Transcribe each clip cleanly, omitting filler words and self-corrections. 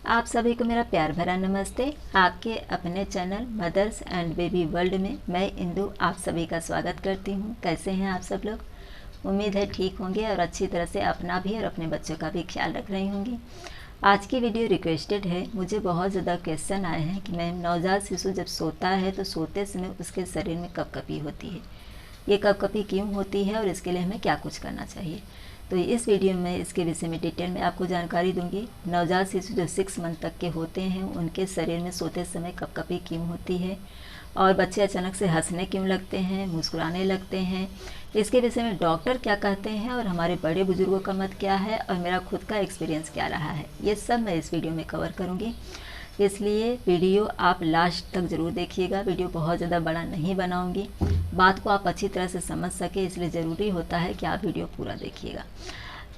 आप सभी को मेरा प्यार भरा नमस्ते। आपके अपने channel mothers and baby world में मैं इंदु आप सभी का स्वागत करती हूँ। कैसे हैं आप सब लोग? उम्मीद है ठीक होंगे और अच्छी तरह से अपना भी और अपने बच्चों का भी ख्याल रख रही होंगी। आज की वीडियो रिक्वेस्टेड है। मुझे बहुत ज़्यादा क्वेश्चन आए हैं कि मैम नवजात शिशु जब सोता है तो सोते समय उसके शरीर में कपकपी होती है, ये कपकपी क्यों होती है और इसके लिए हमें क्या कुछ करना चाहिए। तो इस वीडियो में इसके विषय में डिटेल में आपको जानकारी दूंगी। नवजात शिशु जो 6 मंथ तक के होते हैं उनके शरीर में सोते समय कपकपी क्यों होती है और बच्चे अचानक से हंसने क्यों लगते हैं, मुस्कुराने लगते हैं, इसके विषय में डॉक्टर क्या कहते हैं और हमारे बड़े बुजुर्गों का मत क्या है और मेरा खुद का एक्सपीरियंस क्या रहा है, ये सब मैं इस वीडियो में कवर करूँगी। इसलिए वीडियो आप लास्ट तक ज़रूर देखिएगा। वीडियो बहुत ज़्यादा बड़ा नहीं बनाऊंगी, बात को आप अच्छी तरह से समझ सके इसलिए ज़रूरी होता है कि आप वीडियो पूरा देखिएगा।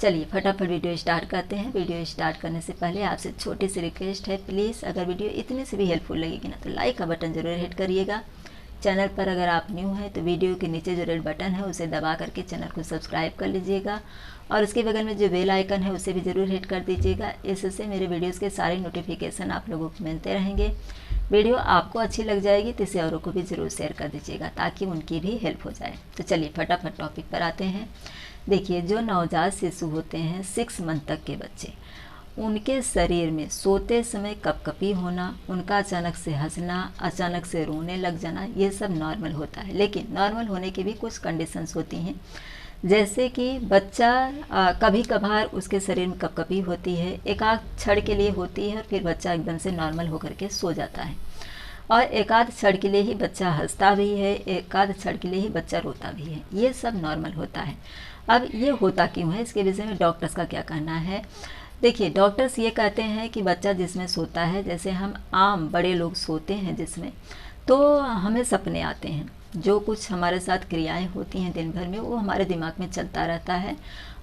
चलिए फटाफट वीडियो स्टार्ट करते हैं। वीडियो स्टार्ट करने से पहले आपसे छोटी सी रिक्वेस्ट है, प्लीज़ अगर वीडियो इतनी से भी हेल्पफुल लगेगी ना तो लाइक का बटन ज़रूर हिट करिएगा। चैनल पर अगर आप न्यू हैं तो वीडियो के नीचे जो रेड बटन है उसे दबा करके चैनल को सब्सक्राइब कर लीजिएगा और उसके बगल में जो बेल आइकन है उसे भी ज़रूर हिट कर दीजिएगा। इससे मेरे वीडियोस के सारे नोटिफिकेशन आप लोगों को मिलते रहेंगे। वीडियो आपको अच्छी लग जाएगी तो इसे औरों को भी ज़रूर शेयर कर दीजिएगा ताकि उनकी भी हेल्प हो जाए। तो चलिए फटाफट टॉपिक पर आते हैं। देखिए, जो नवजात शिशु होते हैं 6 मंथ तक के बच्चे, उनके शरीर में सोते समय कपकपी होना, उनका अचानक से हंसना, अचानक से रोने लग जाना, ये सब नॉर्मल होता है। लेकिन नॉर्मल होने की भी कुछ कंडीशंस होती हैं, जैसे कि बच्चा कभी कभार उसके शरीर में कपकपी होती है, एक आध क्षण के लिए होती है और फिर बच्चा एकदम से नॉर्मल होकर के सो जाता है और एक आध क्षण के लिए ही बच्चा हंसता भी है, एक आध क्षण के लिए ही बच्चा रोता भी है, ये सब नॉर्मल होता है। अब ये होता क्यों है, इसके विषय में डॉक्टर्स का क्या कहना है। देखिए, डॉक्टर्स ये कहते हैं कि बच्चा जिसमें सोता है, जैसे हम आम बड़े लोग सोते हैं जिसमें, तो हमें सपने आते हैं, जो कुछ हमारे साथ क्रियाएं होती हैं दिन भर में वो हमारे दिमाग में चलता रहता है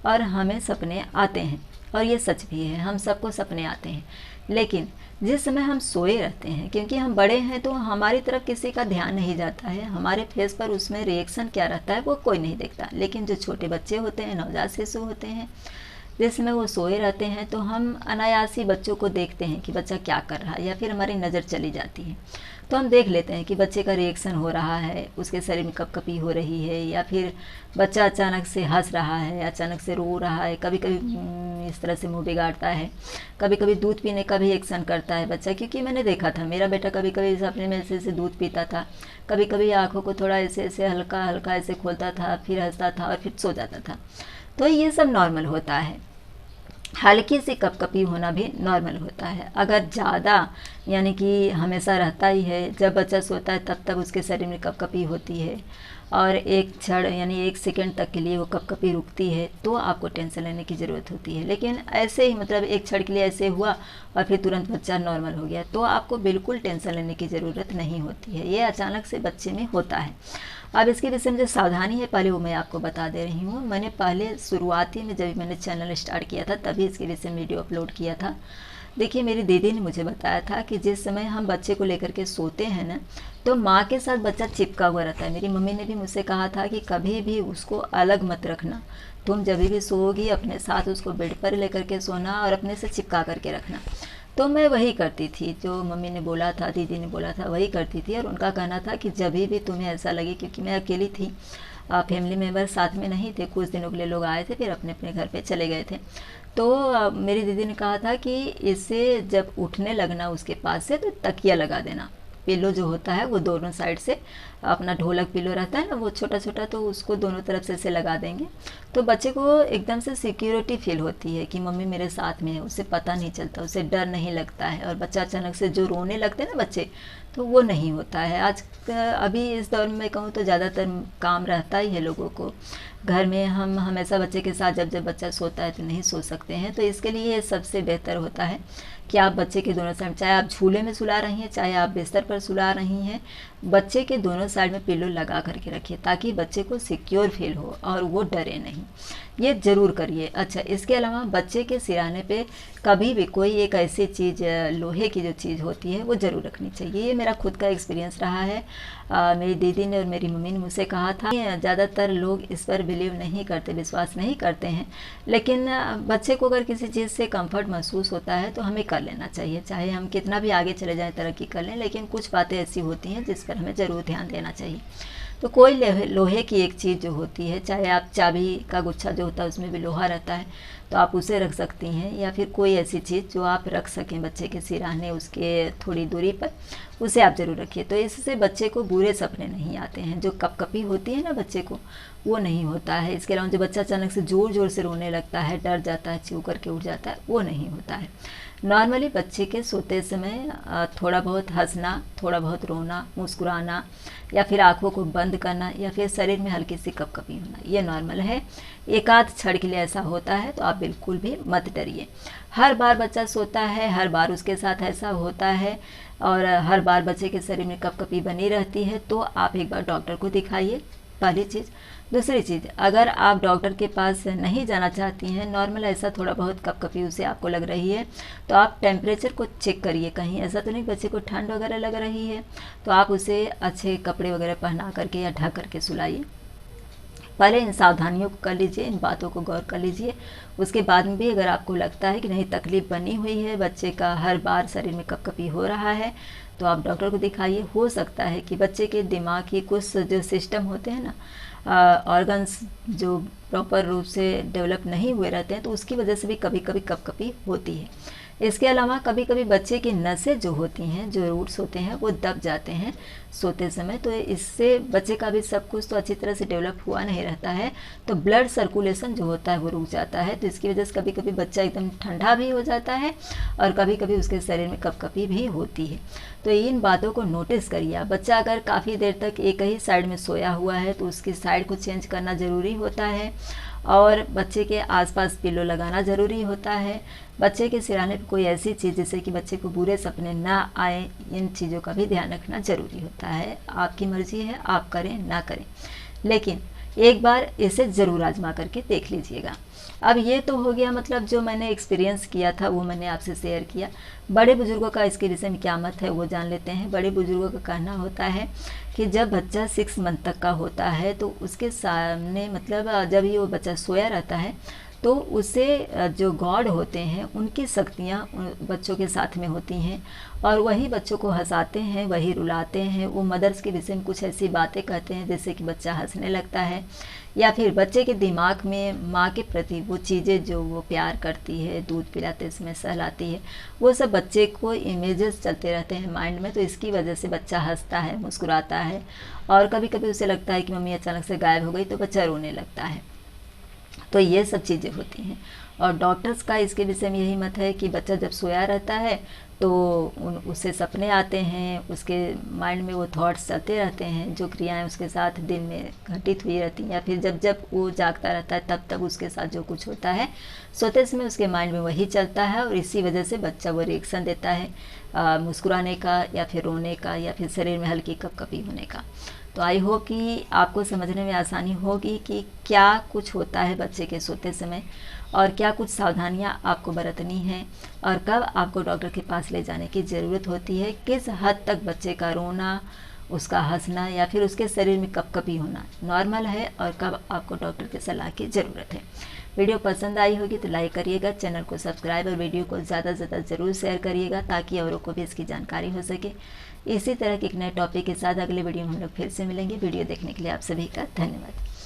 और हमें सपने आते हैं और ये सच भी है, हम सबको सपने आते हैं। लेकिन जिस समय हम सोए रहते हैं, क्योंकि हम बड़े हैं तो हमारी तरफ किसी का ध्यान नहीं जाता है, हमारे फेस पर उसमें रिएक्शन क्या रहता है वो कोई नहीं देखता। लेकिन जो छोटे बच्चे होते हैं, नवजात शिशु होते हैं, जिसमें वो सोए रहते हैं, तो हम अनायासी बच्चों को देखते हैं कि बच्चा क्या कर रहा है या फिर हमारी नज़र चली जाती है तो हम देख लेते हैं कि बच्चे का रिएक्शन हो रहा है, उसके शरीर में कपकपी हो रही है या फिर बच्चा अचानक से हंस रहा है, अचानक से रो रहा है, कभी कभी इस तरह से मुंह बिगाड़ता है, कभी कभी दूध पीने का भी एक्शन करता है बच्चा। क्योंकि मैंने देखा था, मेरा बेटा कभी कभी अपने में से दूध पीता था, कभी कभी आँखों को थोड़ा ऐसे ऐसे हल्का हल्का ऐसे खोलता था, फिर हंसता था और फिर सो जाता था। तो ये सब नॉर्मल होता है। हल्की सी कपकपी होना भी नॉर्मल होता है। अगर ज़्यादा यानी कि हमेशा रहता ही है, जब बच्चा सोता है तब तब उसके शरीर में कपकपी होती है और एक क्षण यानी 1 सेकंड तक के लिए वो कपकपी रुकती है, तो आपको टेंशन लेने की ज़रूरत होती है। लेकिन ऐसे ही मतलब 1 क्षण के लिए ऐसे हुआ और फिर तुरंत बच्चा नॉर्मल हो गया, तो आपको बिल्कुल टेंशन लेने की ज़रूरत नहीं होती है। ये अचानक से बच्चे में होता है। अब इसके विषय में जो सावधानी है पहले वो मैं आपको बता दे रही हूँ। मैंने पहले शुरुआती में जब मैंने चैनल स्टार्ट किया था तभी इसके विषय में वीडियो अपलोड किया था। देखिए, मेरी दीदी ने मुझे बताया था कि जिस समय हम बच्चे को लेकर के सोते हैं ना, तो माँ के साथ बच्चा चिपका हुआ रहता है। मेरी मम्मी ने भी मुझसे कहा था कि कभी भी उसको अलग मत रखना, तुम जब भी सोओगी अपने साथ उसको बेड पर लेकर के सोना और अपने से चिपका करके रखना। तो मैं वही करती थी, जो मम्मी ने बोला था, दीदी ने बोला था, वही करती थी। और उनका कहना था कि जब भी तुम्हें ऐसा लगे, क्योंकि मैं अकेली थी, फैमिली मेम्बर साथ में नहीं थे, कुछ दिनों के लिए लोग आए थे फिर अपने अपने घर पे चले गए थे, तो मेरी दीदी ने कहा था कि इसे जब उठने लगना उसके पास से तो तकिया लगा देना। पिलो जो होता है वो दोनों साइड से, अपना ढोलक पिलो रहता है ना वो छोटा छोटा, तो उसको दोनों तरफ से ऐसे लगा देंगे तो बच्चे को एकदम से सिक्योरिटी फील होती है कि मम्मी मेरे साथ में है। उसे पता नहीं चलता, उसे डर नहीं लगता है और बच्चा अचानक से जो रोने लगते हैं ना बच्चे, तो वो नहीं होता है। आज अभी इस दौर में मैं कहूँ तो ज़्यादातर काम रहता ही है लोगों को घर में। हम हमेशा बच्चे के साथ जब बच्चा सोता है तो नहीं सो सकते हैं, तो इसके लिए ये सबसे बेहतर होता है कि आप बच्चे के दोनों साइड, चाहे आप झूले में सुला रही हैं चाहे आप बिस्तर पर सुला रही हैं, बच्चे के दोनों साइड में पिलो लगा करके रखिए ताकि बच्चे को सिक्योर फील हो और वो डरे नहीं। ये ज़रूर करिए। अच्छा, इसके अलावा बच्चे के सिराने पे कभी भी कोई एक ऐसी चीज़, लोहे की जो चीज़ होती है वो ज़रूर रखनी चाहिए। ये मेरा खुद का एक्सपीरियंस रहा है। मेरी दीदी ने और मेरी मम्मी ने मुझसे कहा था। ज़्यादातर लोग इस पर बिलीव नहीं करते, विश्वास नहीं करते हैं, लेकिन बच्चे को अगर किसी चीज़ से कंफर्ट महसूस होता है तो हमें कर लेना चाहिए। चाहे हम कितना भी आगे चले जाएं, तरक्की कर लें, लेकिन कुछ बातें ऐसी होती हैं जिस पर हमें ज़रूर ध्यान देना चाहिए। तो कोई लोहे की एक चीज़ जो होती है, चाहे आप चाबी का गुच्छा जो होता है उसमें भी लोहा रहता है, तो आप उसे रख सकती हैं, या फिर कोई ऐसी चीज़ जो आप रख सकें बच्चे के सिरहाने उसके थोड़ी दूरी पर, उसे आप ज़रूर रखिए। तो इससे बच्चे को बुरे सपने नहीं आते हैं। जो कपकपी होती है ना बच्चे को, वो नहीं होता है। इसके अलावा जो बच्चा अचानक से ज़ोर ज़ोर से रोने लगता है, डर जाता है, चीख करके उठ जाता है, वो नहीं होता है। नॉर्मली बच्चे के सोते समय थोड़ा बहुत हंसना, थोड़ा बहुत रोना, मुस्कुराना, या फिर आँखों को बंद करना, या फिर शरीर में हल्की सी कपकपी होना, ये नॉर्मल है। एक आध क्षण के लिए ऐसा होता है तो आप बिल्कुल भी मत डरिए। हर बार बच्चा सोता है, हर बार उसके साथ ऐसा होता है, और हर बार बच्चे के शरीर में कपकपी बनी रहती है, तो आप एक बार डॉक्टर को दिखाइए, पहली चीज़। दूसरी चीज़, अगर आप डॉक्टर के पास नहीं जाना चाहती हैं, नॉर्मल ऐसा थोड़ा बहुत कपकपी उसे आपको लग रही है, तो आप टेम्परेचर को चेक करिए। कहीं ऐसा तो नहीं बच्चे को ठंड वगैरह लग रही है, तो आप उसे अच्छे कपड़े वगैरह पहना करके या ढक करके सुलाइए। पहले इन सावधानियों को कर लीजिए, इन बातों को गौर कर लीजिए। उसके बाद में भी अगर आपको लगता है कि नहीं तकलीफ़ बनी हुई है, बच्चे का हर बार शरीर में कपकपी हो रहा है, तो आप डॉक्टर को दिखाइए। हो सकता है कि बच्चे के दिमाग की कुछ जो सिस्टम होते हैं ना, ऑर्गन्स जो प्रॉपर रूप से डेवलप नहीं हुए रहते हैं, तो उसकी वजह से भी कभी कभी कपकपी होती है। इसके अलावा कभी कभी बच्चे की नसें जो होती हैं, जो रूट्स होते हैं, वो दब जाते हैं सोते समय, तो इससे बच्चे का भी सब कुछ तो अच्छी तरह से डेवलप हुआ नहीं रहता है, तो ब्लड सर्कुलेशन जो होता है वो रुक जाता है। तो इसकी वजह से कभी कभी बच्चा एकदम ठंडा भी हो जाता है, और कभी कभी उसके शरीर में कपकपी भी होती है। तो इन बातों को नोटिस करिए आप। बच्चा अगर काफ़ी देर तक एक ही साइड में सोया हुआ है, तो उसकी साइड को चेंज करना ज़रूरी होता है, और बच्चे के आसपास पिलो लगाना ज़रूरी होता है। बच्चे के सिरहाने पर कोई ऐसी चीज़ जिससे कि बच्चे को बुरे सपने ना आए, इन चीज़ों का भी ध्यान रखना ज़रूरी होता है। आपकी मर्ज़ी है, आप करें ना करें, लेकिन एक बार इसे ज़रूर आजमा करके देख लीजिएगा। अब ये तो हो गया, मतलब जो मैंने एक्सपीरियंस किया था वो मैंने आपसे शेयर किया। बड़े बुजुर्गों का इसके विषय में क्या मत है वो जान लेते हैं। बड़े बुजुर्गों का कहना होता है कि जब बच्चा 6 मंथ तक का होता है, तो उसके सामने, मतलब जब ही वो बच्चा सोया रहता है, तो उसे जो गॉड होते हैं उनकी शक्तियाँ बच्चों के साथ में होती हैं, और वही बच्चों को हंसाते हैं, वही रुलाते हैं। वो मदर्स के विषय में कुछ ऐसी बातें कहते हैं जिससे कि बच्चा हंसने लगता है, या फिर बच्चे के दिमाग में माँ के प्रति वो चीज़ें जो वो प्यार करती है, दूध पिलाते समय सहलाती है, वो सब बच्चे को इमेजेस चलते रहते हैं माइंड में। तो इसकी वजह से बच्चा हंसता है, मुस्कुराता है, और कभी कभी उसे लगता है कि मम्मी अचानक से गायब हो गई, तो बच्चा रोने लगता है। तो ये सब चीज़ें होती हैं, और डॉक्टर्स का इसके विषय में यही मत है कि बच्चा जब सोया रहता है तो उसे सपने आते हैं, उसके माइंड में वो थॉट्स चलते रहते हैं, जो क्रियाएं उसके साथ दिन में घटित हुई रहती हैं, या फिर जब जब वो जागता रहता है तब तब उसके साथ जो कुछ होता है सोते समय उसके माइंड में वही चलता है, और इसी वजह से बच्चा वो रिएक्शन देता है मुस्कुराने का, या फिर रोने का, या फिर शरीर में हल्की कपकपी होने का। तो आई होप कि आपको समझने में आसानी होगी कि क्या कुछ होता है बच्चे के सोते समय, और क्या कुछ सावधानियां आपको बरतनी है, और कब आपको डॉक्टर के पास ले जाने की ज़रूरत होती है, किस हद तक बच्चे का रोना, उसका हंसना, या फिर उसके शरीर में कपकपी होना नॉर्मल है, और कब आपको डॉक्टर की सलाह की ज़रूरत है। वीडियो पसंद आई होगी तो लाइक करिएगा, चैनल को सब्सक्राइब, और वीडियो को ज़्यादा से ज़्यादा ज़रूर शेयर करिएगा, ताकि औरों को भी इसकी जानकारी हो सके। इसी तरह के एक नए टॉपिक के साथ अगले वीडियो में हम लोग फिर से मिलेंगे। वीडियो देखने के लिए आप सभी का धन्यवाद।